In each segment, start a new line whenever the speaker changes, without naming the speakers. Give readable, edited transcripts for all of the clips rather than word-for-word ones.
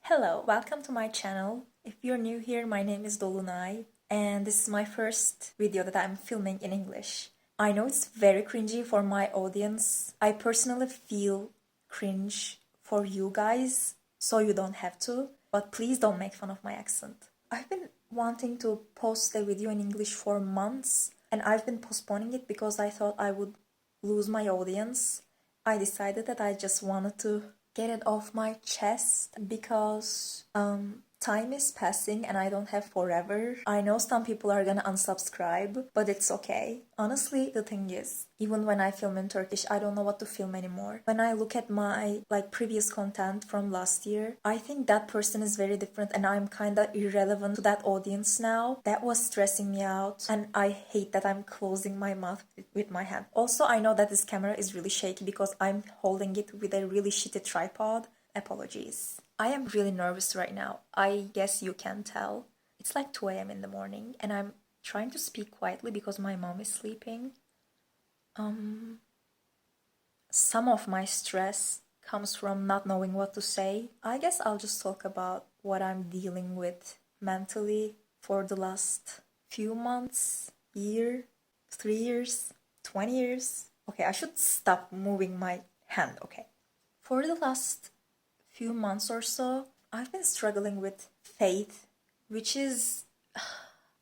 Hello, welcome to my channel. If you're new here, my name is Dolunay, and this is my first video that I'm filming in English. I know it's very cringy for my audience. I personally feel cringe for you guys, so you don't have to, but please don't make fun of my accent. I've been wanting to post a video in English for months, and I've been postponing it because I thought I would lose my audience. I decided that I just wanted to get it off my chest because time is passing and I don't have forever. I know some people are gonna unsubscribe, but it's okay. Honestly, the thing is, even when I film in Turkish, I don't know what to film anymore. When I look at my previous content from last year, I think that person is very different and I'm kinda irrelevant to that audience now. That was stressing me out and I hate that I'm closing my mouth with my hand. Also, I know that this camera is really shaky because I'm holding it with a really shitty tripod. Apologies. I am really nervous right now. I guess you can tell. It's like 2 a.m. in the morning and I'm trying to speak quietly because my mom is sleeping. Some of my stress comes from not knowing what to say. I guess I'll just talk about what I'm dealing with mentally for the last few months, year, 3 years, 20 years. Okay, I should stop moving my hand, okay. For the last few months or so, I've been struggling with faith, which is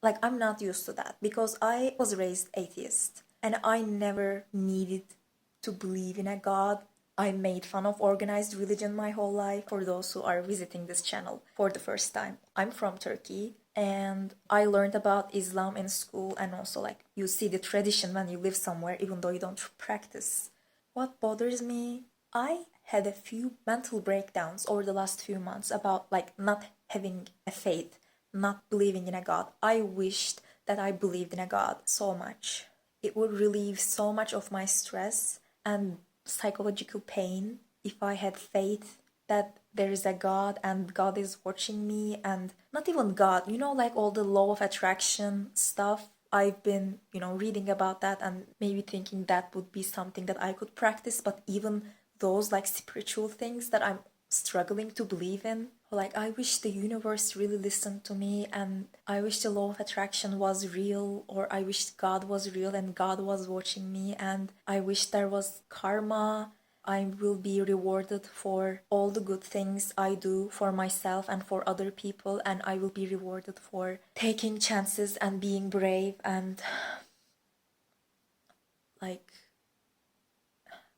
I'm not used to that because I was raised atheist and I never needed to believe in a god. I made fun of organized religion my whole life. For those who are visiting this channel for the first time, I'm from Turkey and I learned about Islam in school, and also you see the tradition when you live somewhere even though you don't practice. What bothers me, I had a few mental breakdowns over the last few months about not having a faith, not believing in a god. I wished that I believed in a god so much. It would relieve so much of my stress and psychological pain if I had faith that there is a god and god is watching me, and not even god, all the law of attraction stuff. I've been, reading about that and maybe thinking that would be something that I could practice, but even those spiritual things that I'm struggling to believe in. I wish the universe really listened to me, and I wish the law of attraction was real, or I wish God was real and God was watching me, and I wish there was karma. I will be rewarded for all the good things I do for myself and for other people, and I will be rewarded for taking chances and being brave and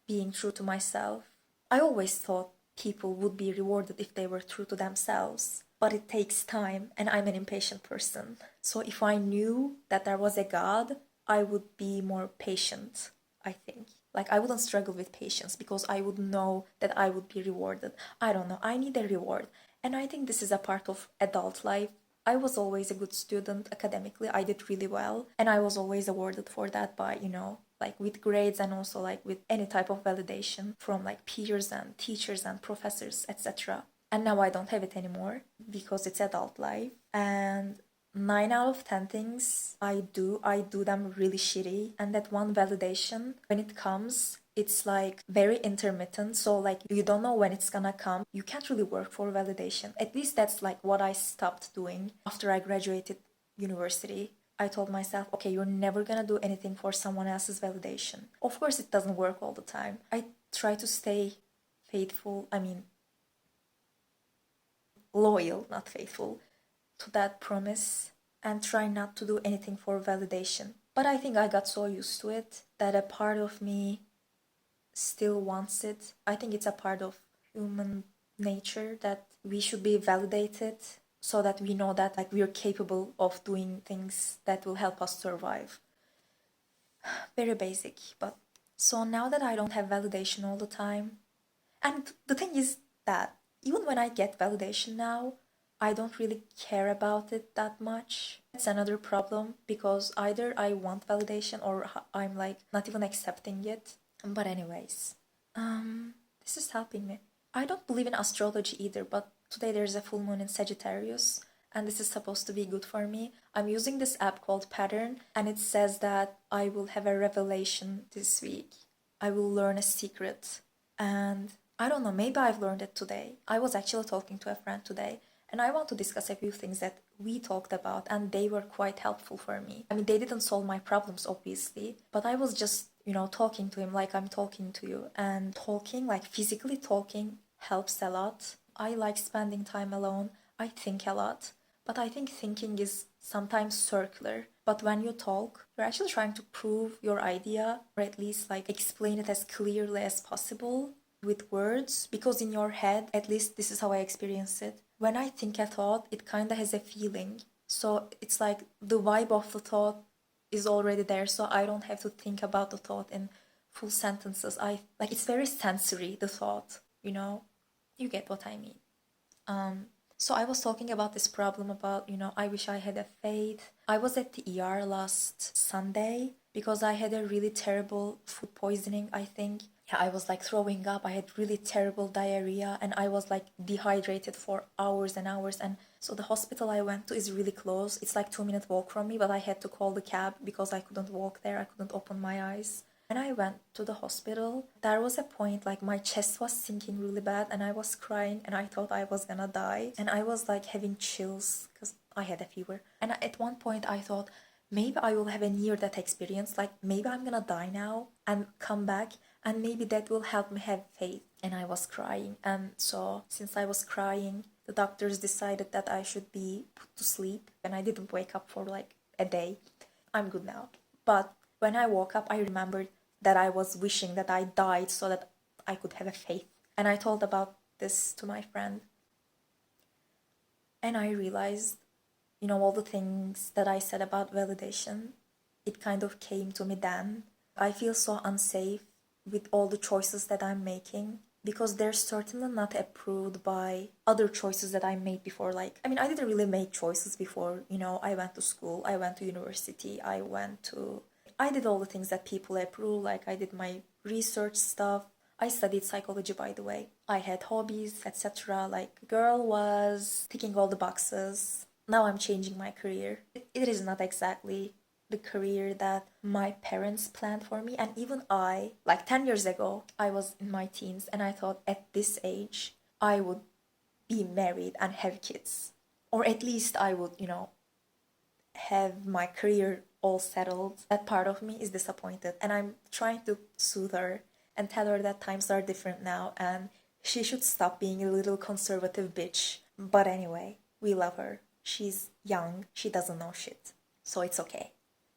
being true to myself. I always thought people would be rewarded if they were true to themselves, but it takes time and I'm an impatient person. So if I knew that there was a God, I would be more patient, I think. I wouldn't struggle with patience because I would know that I would be rewarded. I don't know, I need a reward. And I think this is a part of adult life. I was always a good student academically. I did really well. And I was always awarded for that by, with grades and also with any type of validation from peers and teachers and professors, etc. And now I don't have it anymore because it's adult life. And 9 out of 10 things I do them really shitty. And that one validation, when it comes, it's very intermittent. So you don't know when it's gonna come. You can't really work for validation. At least that's what I stopped doing after I graduated university. I told myself, okay, you're never gonna do anything for someone else's validation. Of course, it doesn't work all the time. I try to stay faithful, loyal, not faithful, to that promise and try not to do anything for validation. But I think I got so used to it that a part of me still wants it. I think it's a part of human nature that we should be validated so that we know that we are capable of doing things that will help us survive. Very basic, but so now that I don't have validation all the time, and the thing is that even when I get validation now, I don't really care about it that much. It's another problem because either I want validation or I'm not even accepting it. But anyways, this is helping me. I don't believe in astrology either, but today there's a full moon in Sagittarius and this is supposed to be good for me. I'm using this app called Pattern and it says that I will have a revelation this week. I will learn a secret and I don't know, maybe I've learned it today. I was actually talking to a friend today, and I want to discuss a few things that we talked about, and they were quite helpful for me. I mean, they didn't solve my problems, obviously, but I was just, talking to him like I'm talking to you. And talking, like physically talking, helps a lot. I like spending time alone. I think a lot. But I think thinking is sometimes circular. But when you talk, you're actually trying to prove your idea, or at least like explain it as clearly as possible with words, because in your head, at least this is how I experience it. When I think a thought, it kind of has a feeling. So it's like the vibe of the thought is already there, so I don't have to think about the thought in full sentences. I like it's very sensory, the thought, you know? You get what I mean. So I was talking about this problem about, I wish I had a faith. I was at the ER last Sunday because I had a really terrible food poisoning, I think. Yeah, I was like throwing up. I had really terrible diarrhea and I was like dehydrated for hours and hours. And so the hospital I went to is really close. It's like 2 minute walk from me, but I had to call the cab because I couldn't walk there. I couldn't open my eyes. When I went to the hospital, there was a point like my chest was sinking really bad and I was crying and I thought I was gonna die. And I was like having chills because I had a fever. And at one point I thought, maybe I will have a near-death experience. Like maybe I'm gonna die now and come back and maybe that will help me have faith. And I was crying. And so since I was crying, the doctors decided that I should be put to sleep. And I didn't wake up for like a day. I'm good now. But when I woke up, I remembered that I was wishing that I died so that I could have a faith. And I told about this to my friend. And I realized, all the things that I said about validation, it kind of came to me then. I feel so unsafe with all the choices that I'm making because they're certainly not approved by other choices that I made before. Like, I mean, I didn't really make choices before, I went to school, I went to university, I did all the things that people approve, like I did my research stuff. I studied psychology, by the way. I had hobbies, etc. Like, girl was ticking all the boxes. Now I'm changing my career. It is not exactly the career that my parents planned for me. And even like 10 years ago, I was in my teens and I thought at this age, I would be married and have kids. Or at least I would, have my career all settled. That part of me is disappointed. And I'm trying to soothe her and tell her that times are different now and she should stop being a little conservative bitch. But anyway, we love her. She's young. She doesn't know shit. So it's okay.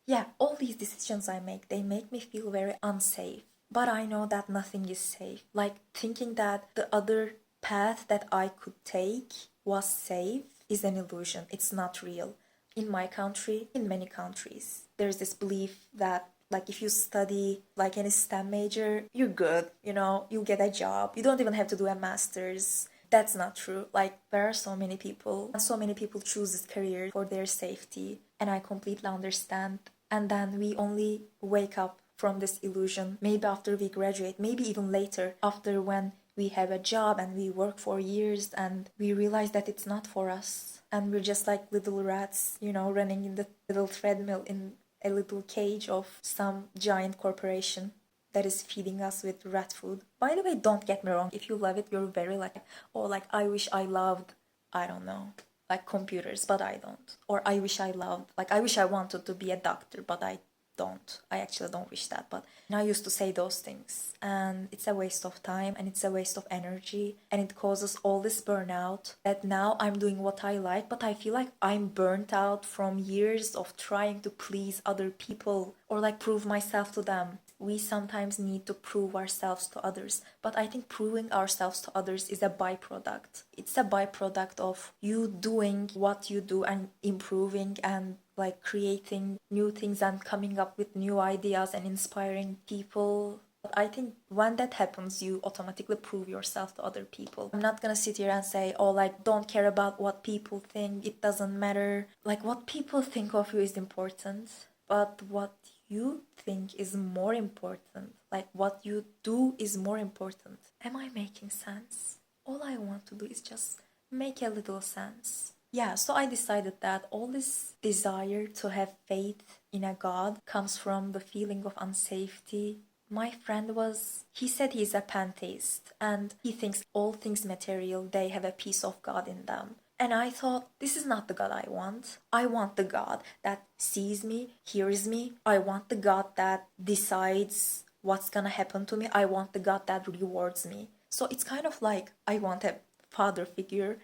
Yeah, all these decisions I make, they make me feel very unsafe. But I know that nothing is safe. Like thinking that the other path that I could take was safe is an illusion. It's not real. In my country, in many countries, there's this belief that like if you study like any STEM major, you're good, you'll get a job. You don't even have to do a master's. That's not true. Like there are so many people, and so many people choose this career for their safety, and I completely understand. And then we only wake up from this illusion maybe after we graduate, maybe even later, after when we have a job and we work for years and we realize that it's not for us. And we're just like little rats, running in the little treadmill in a little cage of some giant corporation that is feeding us with rat food. By the way, don't get me wrong, if you love it, you're very like, oh, like I wish I loved, I don't know, like computers, but I don't. Or I wish I loved, like I wish I wanted to be a doctor, but I don't. I actually don't wish that, but I used to say those things and it's a waste of time and it's a waste of energy and it causes all this burnout that now I'm doing what I like, but I feel like I'm burnt out from years of trying to please other people or like prove myself to them. We sometimes need to prove ourselves to others, but I think proving ourselves to others is a byproduct. It's a byproduct of you doing what you do and improving and like creating new things and coming up with new ideas and inspiring people. But I think when that happens, you automatically prove yourself to other people. I'm not gonna sit here and say, oh, like, don't care about what people think, it doesn't matter. Like, what people think of you is important, but what you think is more important. Like, what you do is more important. Am I making sense? All I want to do is just make a little sense. Yeah, so I decided that all this desire to have faith in a God comes from the feeling of unsafety My friend he said he's a pantheist and he thinks all things material, they have a piece of God in them. And I thought, this is not the God I want. I want the God that sees me, hears me. I want the God that decides what's gonna happen to me. I want the God that rewards me. So it's kind of like I want a father figure,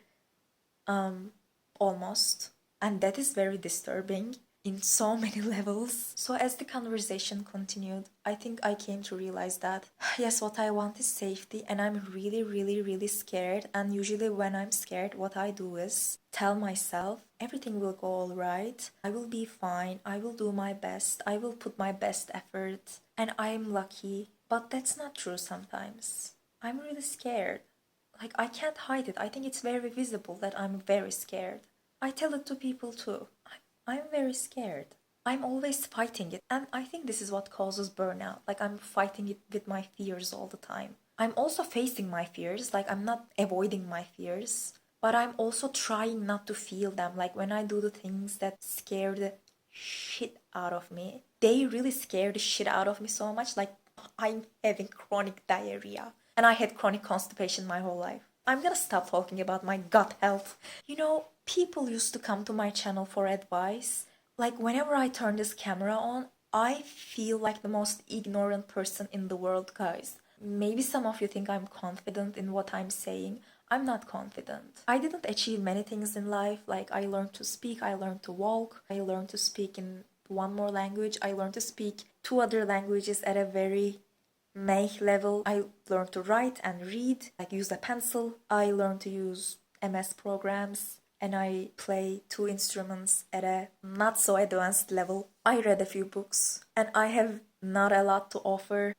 almost. And that is very disturbing in so many levels. So as the conversation continued, I think I came to realize that yes, what I want is safety, and I'm really, really, really scared. And usually when I'm scared, what I do is tell myself everything will go all right. I will be fine. I will do my best. I will put my best effort, and I'm lucky. But that's not true sometimes. I'm really scared. Like, I can't hide it. I think it's very visible that I'm very scared. I tell it to people too. I'm very scared. I'm always fighting it. And I think this is what causes burnout. Like, I'm fighting it with my fears all the time. I'm also facing my fears. Like, I'm not avoiding my fears. But I'm also trying not to feel them. Like, when I do the things that scare the shit out of me, they really scare the shit out of me so much. Like, I'm having chronic diarrhea. And I had chronic constipation my whole life. I'm gonna stop talking about my gut health. You know, people used to come to my channel for advice. Like, whenever I turn this camera on, I feel like the most ignorant person in the world, guys. Maybe some of you think I'm confident in what I'm saying. I'm not confident. I didn't achieve many things in life. Like, I learned to speak, I learned to walk, I learned to speak in one more language, I learned to speak two other languages at a very May level. I learned to write and read, like use a pencil. I learned to use MS programs, and I play two instruments at a not so advanced level. I read a few books, and I have not a lot to offer.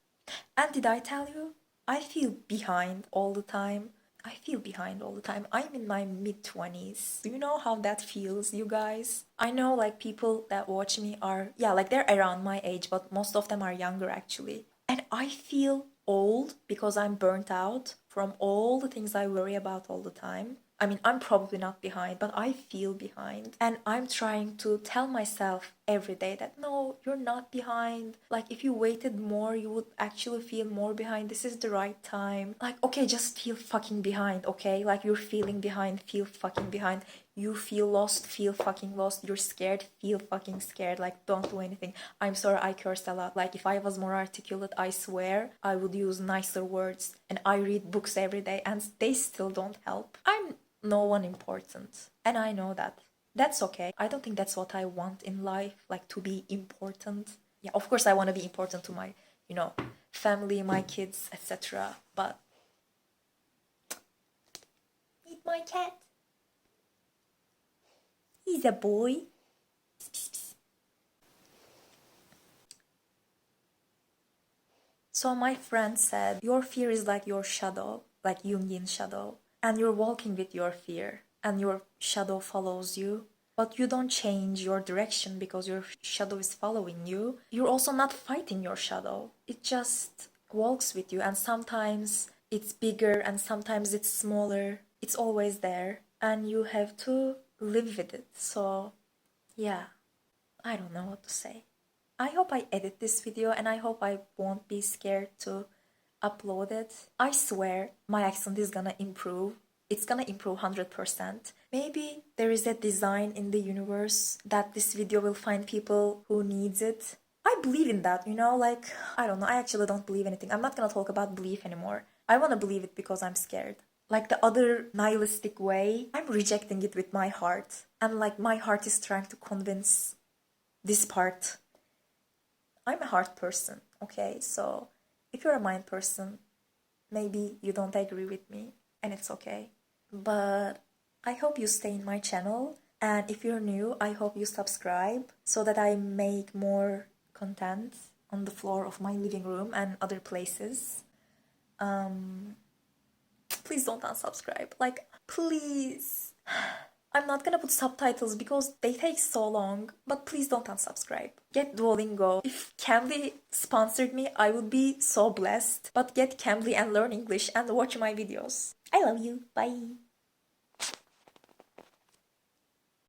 And did I tell you? I feel behind all the time. I feel behind all the time. I'm in my mid-20s. Do you know how that feels, you guys? I know, like, people that watch me are, yeah, like, they're around my age, but most of them are younger, actually. And I feel old because I'm burnt out from all the things I worry about all the time. I mean, I'm probably not behind, but I feel behind. And I'm trying to tell myself every day that no, you're not behind. Like, if you waited more, you would actually feel more behind. This is the right time. Like, okay, just feel fucking behind, okay? Like, you're feeling behind, feel fucking behind. You feel lost, feel fucking lost. You're scared, feel fucking scared. Like, don't do anything. I'm sorry, I cursed a lot. Like, if I was more articulate, I swear I would use nicer words. And I read books every day, and they still don't help. I'm no one important. And I know that. That's okay. I don't think that's what I want in life, like, to be important. Yeah, of course I want to be important to my, family, my kids, etc. But meet my cat. He's a boy. So my friend said, your fear is like your shadow, like Jungian shadow, and you're walking with your fear, and your shadow follows you, but you don't change your direction because your shadow is following you. You're also not fighting your shadow. It just walks with you, and sometimes it's bigger and sometimes it's smaller. It's always there, and you have to live with it. So, yeah, I don't know what to say. I hope I edit this video, and I hope I won't be scared to upload it. I swear my accent is gonna improve. It's gonna improve 100%. Maybe there is a design in the universe that this video will find people who needs it. I believe in that, like, I don't know. I actually don't believe anything. I'm not gonna talk about belief anymore. I wanna believe it because I'm scared. Like the other nihilistic way, I'm rejecting it with my heart. And like my heart is trying to convince this part. I'm a heart person, okay? So if you're a mind person, maybe you don't agree with me, and it's okay. But I hope you stay in my channel, and if you're new, I hope you subscribe so that I make more content on the floor of my living room and other places. Please don't unsubscribe. Like, please. I'm not gonna put subtitles because they take so long, but please don't unsubscribe. Get Duolingo. If Cambly sponsored me, I would be so blessed. But get Cambly and learn English and watch my videos. I love you. Bye.